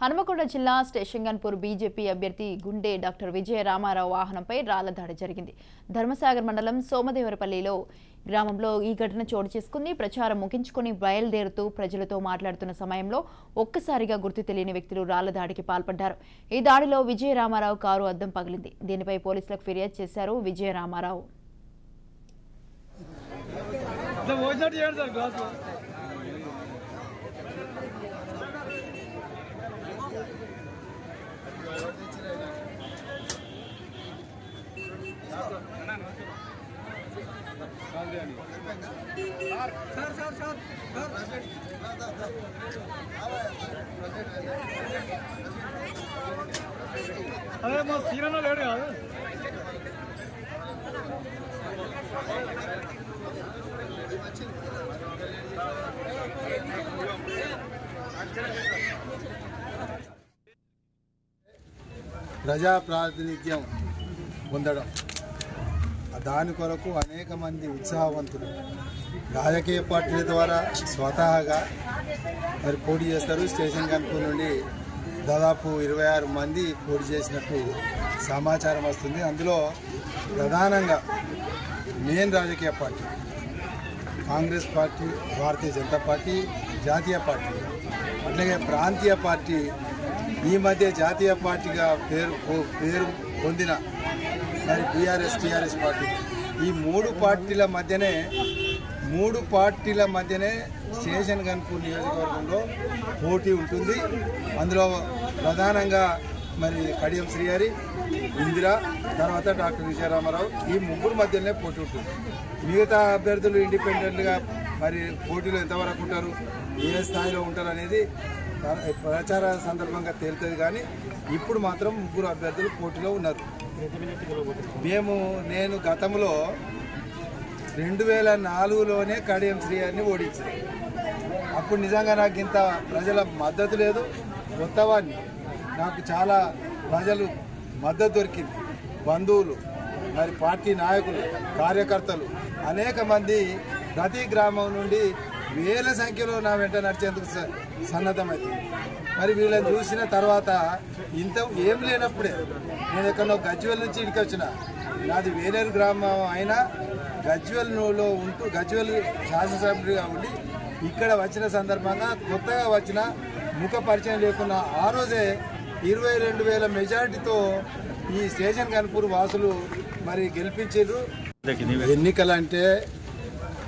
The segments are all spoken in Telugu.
హనుమకొండ జిల్లా స్టేషన్గన్పూర్ బీజేపీ అభ్యర్థి గుండే డాక్టర్ విజయ రామారావు వాహనంపై రాళ్ల దాడి జరిగింది. ధర్మసాగర్ మండలం సోమదేవరపల్లిలో గ్రామంలో ఈ ఘటన చోటు చేసుకుంది. ప్రచారం ముగించుకొని బయలుదేరుతూ ప్రజలతో మాట్లాడుతున్న సమయంలో ఒక్కసారిగా గుర్తు తెలియని వ్యక్తులు రాళ్ల దాడికి పాల్పడ్డారు. ఈ దాడిలో విజయ రామారావు కారు అద్దం పగిలింది. దీనిపై పోలీసులకు ఫిర్యాదు చేశారు విజయ రామారావు. अरे मैं सीना ना ले रहा हूँ। ప్రజా ప్రాతినిధ్యం పొందడం దాని కొరకు అనేక మంది ఉత్సాహవంతులు రాజకీయ పార్టీల ద్వారా స్వతహాగా మరి పోటీ చేస్తారు. స్టేషన్గన్పూర్ నుండి దాదాపు 26 మంది పోటీ చేసినట్టు సమాచారం వస్తుంది. అందులో ప్రధానంగా మెయిన్ రాజకీయ party Congress party, Bharatiya Janata party, జాతీయ పార్టీ, అట్లాగే ప్రాంతీయ పార్టీ, ఈ మధ్య జాతీయ పార్టీగా పేరు పొందిన మరి టీఆర్ఎస్ పార్టీ, ఈ మూడు పార్టీల మధ్యనే స్టేషన్గన్పూర్ నియోజకవర్గంలో పోటీ ఉంటుంది. అందులో ప్రధానంగా మరి కడియం శ్రీహరి, ఇందిరా, తర్వాత డాక్టర్ విజయ రామారావు, ఈ ముగ్గురు మధ్యనే పోటీ ఉంటుంది. మిగతా అభ్యర్థులు ఇండిపెండెంట్గా మరి పోటీలో ఎంతవరకు ఉంటారు, ఏ స్థాయిలో ఉంటారు అనేది ప్రచార సందర్భంగా తేలుతుంది. కానీ ఇప్పుడు మాత్రం ముగ్గురు అభ్యర్థులు పోటీలో ఉన్నారు. నేను గతంలో 2004లోనే కడియం శ్రీహరిని ఓడించాను. అప్పుడు నిజంగా నాకు ఇంత ప్రజల మద్దతు లేదు. కొత్తవాడిని, నాకు చాలా ప్రజలు మద్దతు దొరికింది. బంధువులు, మరి పార్టీ నాయకులు, కార్యకర్తలు అనేక మంది ప్రతి గ్రామం నుండి వేల సంఖ్యలో నా వెంట నడిచేందుకు సన్నద్ధమవుతుంది. మరి వీళ్ళని చూసిన తర్వాత ఇంత ఏం లేనప్పుడే నేను ఎక్కడో గజ్వేల్ నుంచి ఇంటికి వచ్చిన, నాది వేలేరు గ్రామం అయినా గజ్వేల్లో ఉంటూ గజ్వేల్ శాసనసభ్యుడిగా ఉండి ఇక్కడ వచ్చిన సందర్భంగా కొత్తగా వచ్చిన ముఖ పరిచయం లేకున్నా ఆ రోజే 22,000 మెజార్టీతో ఈ స్టేషన్గన్పూర్ వాసులు మరి గెలిపించారు. ఎన్నికలంటే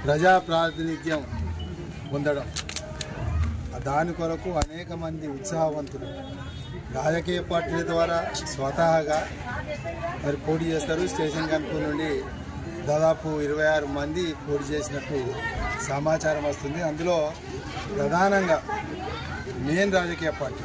ప్రజా ప్రాతినిధ్యం పొందడం దాని కొరకు అనేక మంది ఉత్సాహవంతులు రాజకీయ పార్టీల ద్వారా స్వతహాగా మరి పోటీ చేస్తారు. స్టేషన్గన్పూర్ నుండి దాదాపు 26 మంది పోటీ చేసినట్టు సమాచారం వస్తుంది. అందులో ప్రధానంగా మెయిన్ రాజకీయ పార్టీ